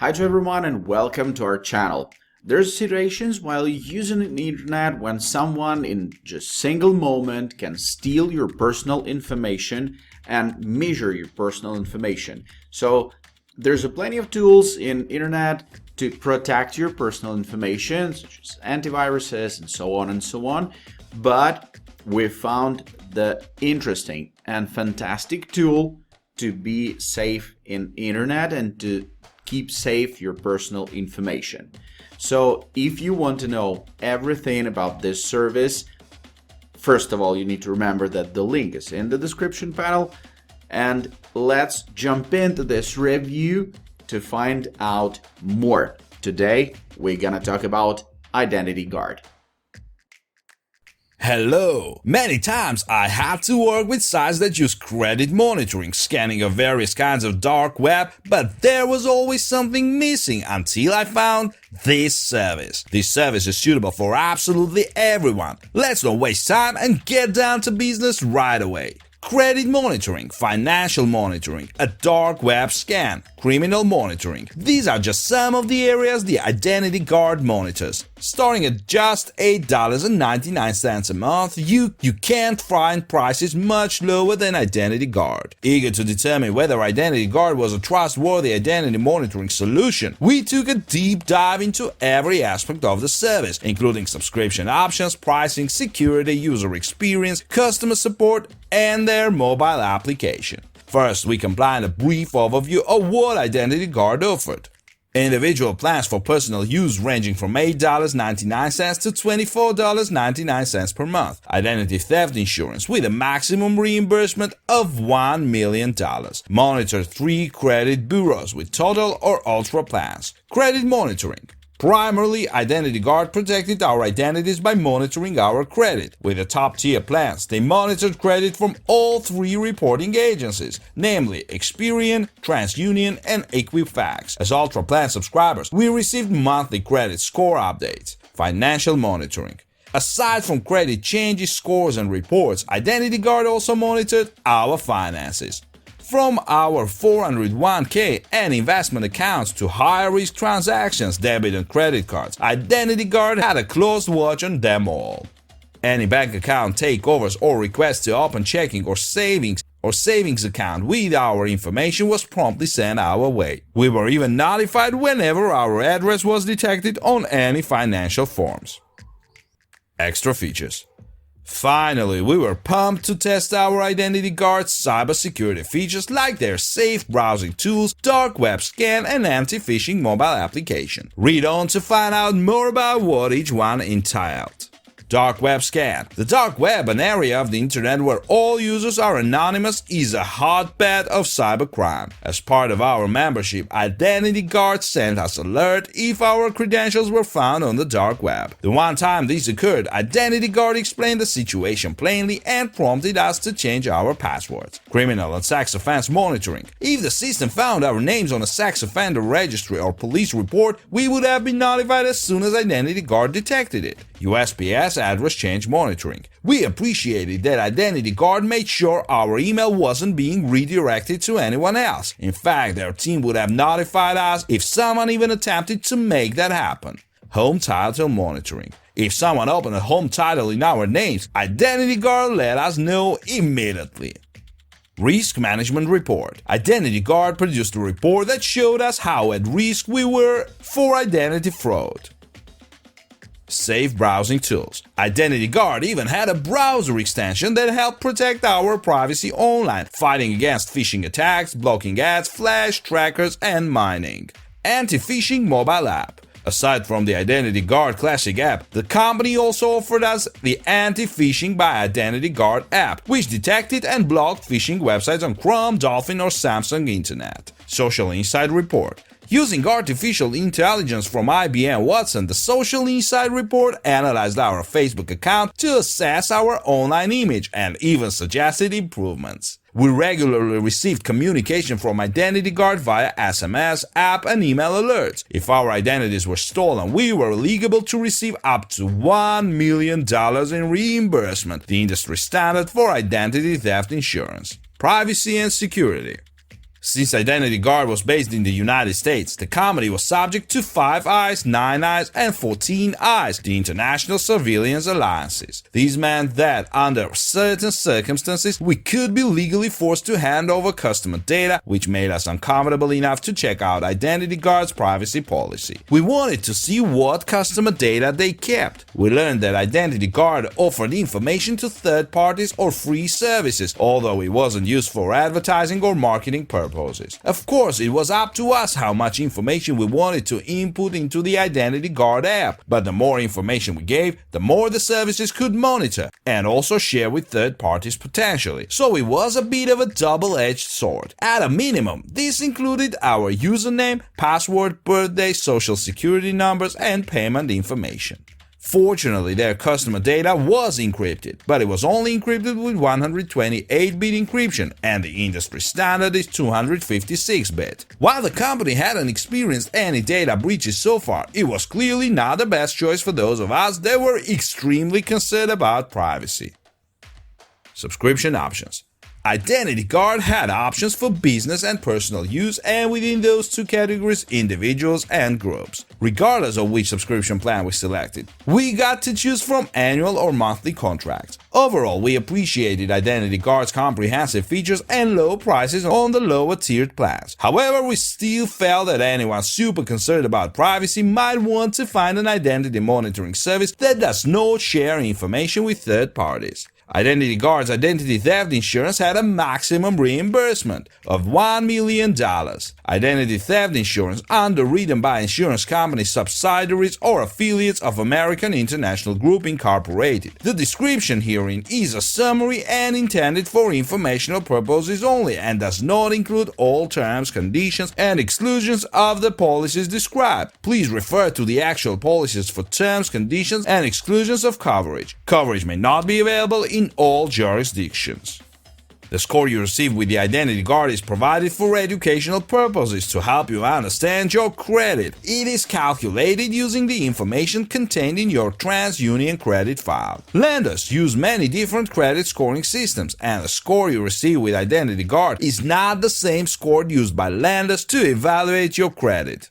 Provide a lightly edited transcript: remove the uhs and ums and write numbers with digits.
Hi to everyone and welcome to our channel. There's situations while using the internet when someone in just single moment can steal your personal information and measure your personal information. So there's plenty of tools in internet to protect your personal information, such as antiviruses and so on and so on. But we found the interesting and fantastic tool to be safe in internet and to keep safe your personal information. So if you want to know everything about this service, first of all, you need to remember that the link is in the description panel. And let's jump into this review to find out more. Today, we're gonna talk about Identity Guard. Hello! Many times I had to work with sites that use credit monitoring, scanning of various kinds of dark web, but there was always something missing until I found this service. This service is suitable for absolutely everyone. Let's not waste time and get down to business right away. Credit monitoring, financial monitoring, a dark web scan, criminal monitoring. These are just some of the areas the Identity Guard monitors. Starting at just $8.99 a month, you can't find prices much lower than Identity Guard. Eager to determine whether Identity Guard was a trustworthy identity monitoring solution, we took a deep dive into every aspect of the service, including subscription options, pricing, security, user experience, customer support, and their mobile application. First, we compiled a brief overview of what Identity Guard offered. Individual plans for personal use ranging from $8.99 to $24.99 per month. Identity theft insurance with a maximum reimbursement of $1 million. Monitor 3 credit bureaus with total or ultra plans. Credit monitoring. Primarily, Identity Guard protected our identities by monitoring our credit. With the top-tier plans, they monitored credit from all 3 reporting agencies, namely Experian, TransUnion, and Equifax. As Ultra Plan subscribers, we received monthly credit score updates. Financial monitoring. Aside from credit changes, scores, and reports, Identity Guard also monitored our finances. From our 401k and investment accounts to high-risk transactions, debit and credit cards, Identity Guard had a close watch on them all. Any bank account takeovers or requests to open checking or savings account with our information was promptly sent our way. We were even notified whenever our address was detected on any financial forms. Extra features. Finally, we were pumped to test our Identity Guard's cybersecurity features like their safe browsing tools, dark web scan, and anti-phishing mobile application. Read on to find out more about what each one entailed. Dark web scan. The dark web, an area of the internet where all users are anonymous, is a hotbed of cybercrime. As part of our membership, Identity Guard sent us alert if our credentials were found on the dark web. The one time this occurred, Identity Guard explained the situation plainly and prompted us to change our passwords. Criminal and sex offense monitoring. If the system found our names on a sex offender registry or police report, we would have been notified as soon as Identity Guard detected it. USPS address change monitoring. We appreciated that Identity Guard made sure our email wasn't being redirected to anyone else. In fact, their team would have notified us if someone even attempted to make that happen. Home title monitoring. If someone opened a home title in our names, Identity Guard let us know immediately. Risk Management Report. Identity Guard produced a report that showed us how at risk we were for identity fraud. Safe browsing tools. Identity Guard even had a browser extension that helped protect our privacy online, fighting against phishing attacks, blocking ads, flash trackers, and mining. Anti-phishing mobile app. Aside from the Identity Guard Classic app, the company also offered us the Anti-Phishing by Identity Guard app, which detected and blocked phishing websites on Chrome, Dolphin, or Samsung Internet. Social Insight Report. Using artificial intelligence from IBM Watson, the Social Insight Report analyzed our Facebook account to assess our online image and even suggested improvements. We regularly received communication from Identity Guard via SMS, app, and email alerts. If our identities were stolen, we were eligible to receive up to $1 million in reimbursement, the industry standard for identity theft insurance. Privacy and security. Since Identity Guard was based in the United States, the company was subject to 5 Eyes, 9 Eyes, and 14 Eyes, the international surveillance alliances. These meant that, under certain circumstances, we could be legally forced to hand over customer data, which made us uncomfortable enough to check out Identity Guard's privacy policy. We wanted to see what customer data they kept. We learned that Identity Guard offered information to third parties or free services, although it wasn't used for advertising or marketing purposes. Of course, it was up to us how much information we wanted to input into the Identity Guard app, but the more information we gave, the more the services could monitor and also share with third parties potentially. So it was a bit of a double-edged sword. At a minimum, this included our username, password, birthday, social security numbers, and payment information. Fortunately, their customer data was encrypted, but it was only encrypted with 128-bit encryption, and the industry standard is 256-bit. While the company hadn't experienced any data breaches so far, it was clearly not the best choice for those of us that were extremely concerned about privacy. Subscription options. Identity Guard had options for business and personal use, and within those two categories, individuals and groups. Regardless of which subscription plan we selected, we got to choose from annual or monthly contracts. Overall, we appreciated Identity Guard's comprehensive features and low prices on the lower tiered plans. However, we still felt that anyone super concerned about privacy might want to find an identity monitoring service that does not share information with third parties. Identity Guard's identity theft insurance had a maximum reimbursement of $1 million. Identity theft insurance underwritten by insurance company subsidiaries or affiliates of American International Group Incorporated. The description herein is a summary and intended for informational purposes only and does not include all terms, conditions, and exclusions of the policies described. Please refer to the actual policies for terms, conditions, and exclusions of coverage. Coverage may not be available in all jurisdictions. The score you receive with the Identity Guard is provided for educational purposes to help you understand your credit. It is calculated using the information contained in your TransUnion credit file. Lenders use many different credit scoring systems, and the score you receive with Identity Guard is not the same score used by lenders to evaluate your credit.